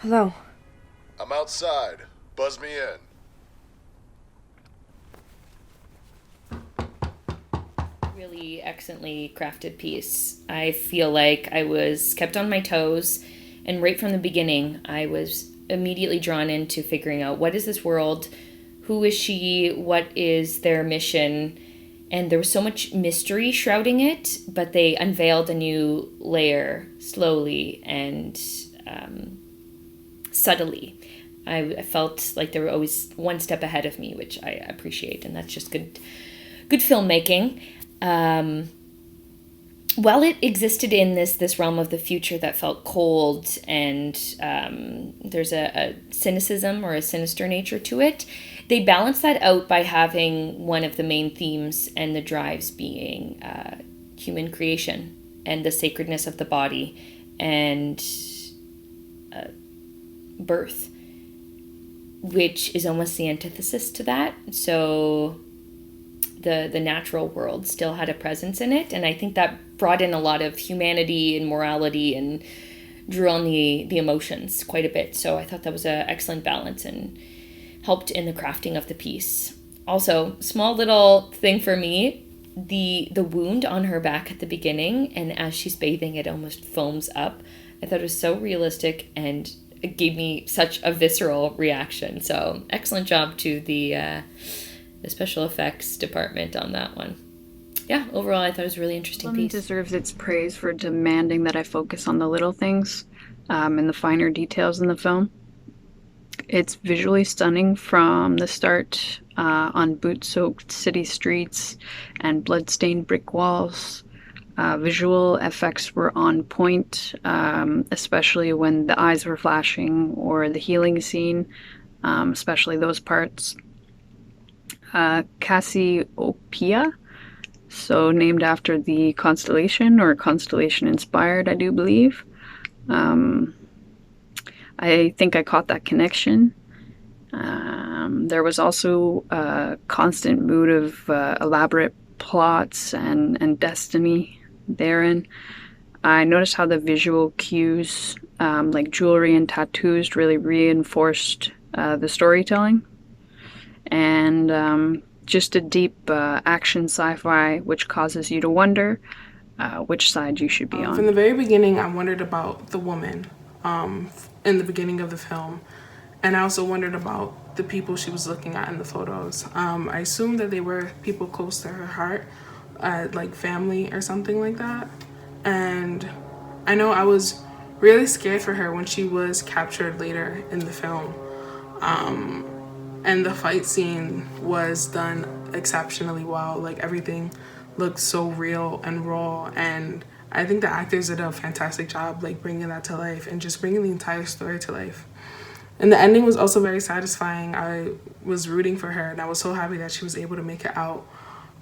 Hello. I'm outside. Buzz me in. Really excellently crafted piece. I feel like I was kept on my toes, and right from the beginning, I was immediately drawn into figuring out what is this world, who is she, what is their mission, and there was so much mystery shrouding it, but they unveiled a new layer slowly and subtly. I felt like they were always one step ahead of me, which I appreciate, and that's just good filmmaking. Um, while it existed in this realm of the future that felt cold and there's a cynicism or a sinister nature to it, they balance that out by having one of the main themes and the drives being human creation and the sacredness of the body and birth, which is almost the antithesis to that. So the natural world still had a presence in it, and I think that brought in a lot of humanity and morality and drew on the emotions quite a bit. So I thought that was an excellent balance and helped in the crafting of the piece. Also, small little thing for me, the wound on her back at the beginning, and as she's bathing it almost foams up. I thought it was so realistic and it gave me such a visceral reaction. So excellent job to the special effects department on that one. Yeah, overall, I thought it was a really interesting Emblem piece. deserves its praise for demanding that I focus on the little things and the finer details in the film. It's visually stunning from the start on boot-soaked city streets and blood-stained brick walls. Visual effects were on point, especially when the eyes were flashing or the healing scene, especially those parts. Cassiopeia, so named after the constellation or constellation inspired, I do believe. Um, I think I caught that connection. There was also a constant mood of elaborate plots and destiny therein. I noticed how the visual cues, like jewelry and tattoos, really reinforced the storytelling. And just a deep action sci-fi which causes you to wonder which side you should be From on. the very beginning, I wondered about the woman in the beginning of the film. And I also wondered about the people she was looking at in the photos. I assumed that they were people close to her heart, like family or something like that. And I know I was really scared for her when she was captured later in the film. And the fight scene was done exceptionally well. Like everything looked so real and raw, and I think the actors did a fantastic job like bringing that to life and just bringing the entire story to life. And the ending was also very satisfying. I was rooting for her, and I was so happy that she was able to make it out.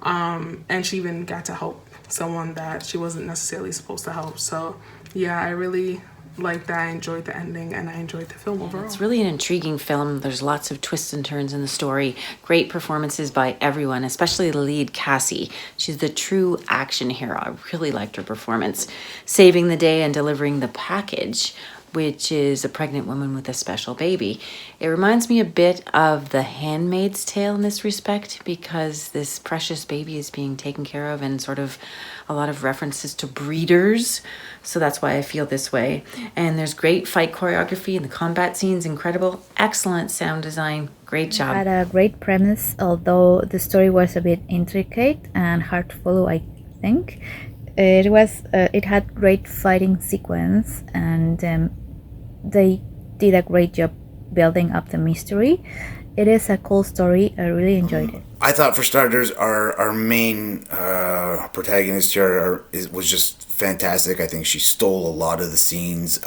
And she even got to help someone that she wasn't necessarily supposed to help. So yeah, I really liked that. I enjoyed the ending, and I enjoyed the film overall. It's really an intriguing film. There's lots of twists and turns in the story. Great performances by everyone, especially the lead, Cassie. She's the true action hero. I really liked her performance. Saving the day and delivering the package, which is a pregnant woman with a special baby. It reminds me a bit of The Handmaid's Tale in this respect, because this precious baby is being taken care of and sort of a lot of references to breeders. So that's why I feel this way. And there's great fight choreography and the combat scenes, incredible. Excellent sound design. Great job. Had a great premise, although the story was a bit intricate and hard to follow, I think. It had great fighting sequence, and they did a great job building up the mystery. It is a cool story. I really enjoyed it. I thought, for starters, our main protagonist here was just fantastic. I think she stole a lot of the scenes.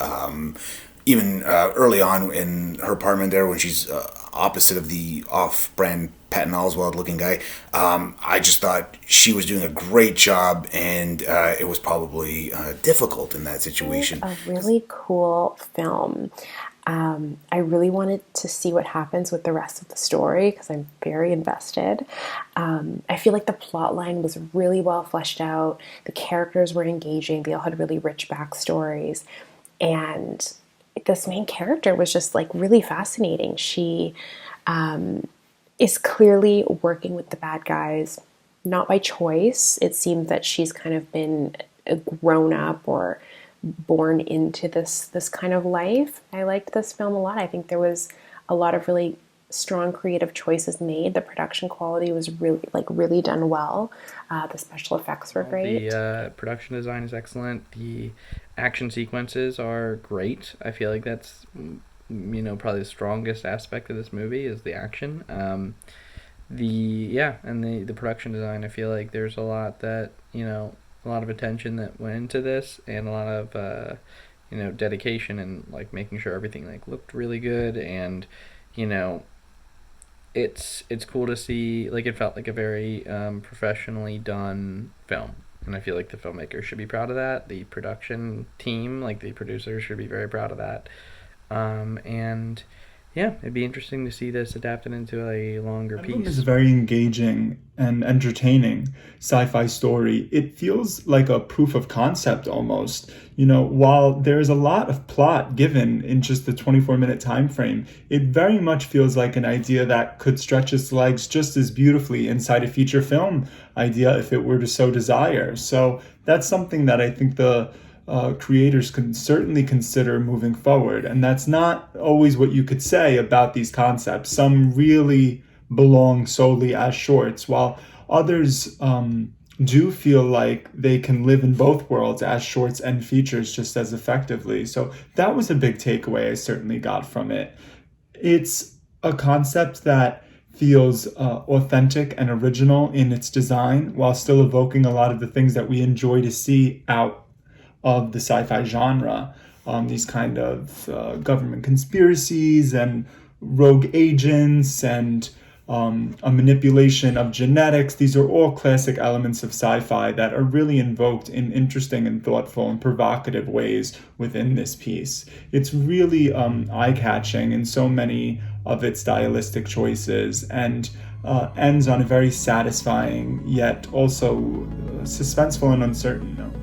Even early on in her apartment there, when she's opposite of the off-brand Patton Oswalt-looking guy, I just thought she was doing a great job, and it was probably difficult in that situation. A really cool film. I really wanted to see what happens with the rest of the story because I'm very invested. I feel like the plot line was really well fleshed out. The characters were engaging. They all had really rich backstories. And this main character was just like really fascinating. She is clearly working with the bad guys, not by choice. It seems that she's kind of been grown up or born into this kind of life. I liked this film a lot. I think there was a lot of really strong creative choices made. The production quality was really done well. The special effects were great. The production design is excellent. The action sequences are great. I feel like that's probably the strongest aspect of this movie is the action. And the production design. I feel like there's a lot that a lot of attention that went into this, and a lot of dedication, and like making sure everything like looked really good, and it's cool to see. Like, it felt like a very professionally done film, and I feel like the filmmakers should be proud of that. The production team, like the producers, should be very proud of that. And yeah, it'd be interesting to see this adapted into a longer Emblem piece. is a very engaging and entertaining sci-fi story. It feels like a proof of concept almost. While there's a lot of plot given in just the 24-minute time frame, it very much feels like an idea that could stretch its legs just as beautifully inside a feature film idea if it were to so desire. So that's something that I think the creators can certainly consider moving forward. And that's not always what you could say about these concepts. Some really belong solely as shorts, while others do feel like they can live in both worlds as shorts and features just as effectively. So that was a big takeaway I certainly got from it. It's a concept that feels authentic and original in its design, while still evoking a lot of the things that we enjoy to see out of the sci-fi genre. These kind of government conspiracies and rogue agents and a manipulation of genetics. These are all classic elements of sci-fi that are really invoked in interesting and thoughtful and provocative ways within this piece. It's really eye-catching in so many of its stylistic choices, and ends on a very satisfying yet also suspenseful and uncertain note.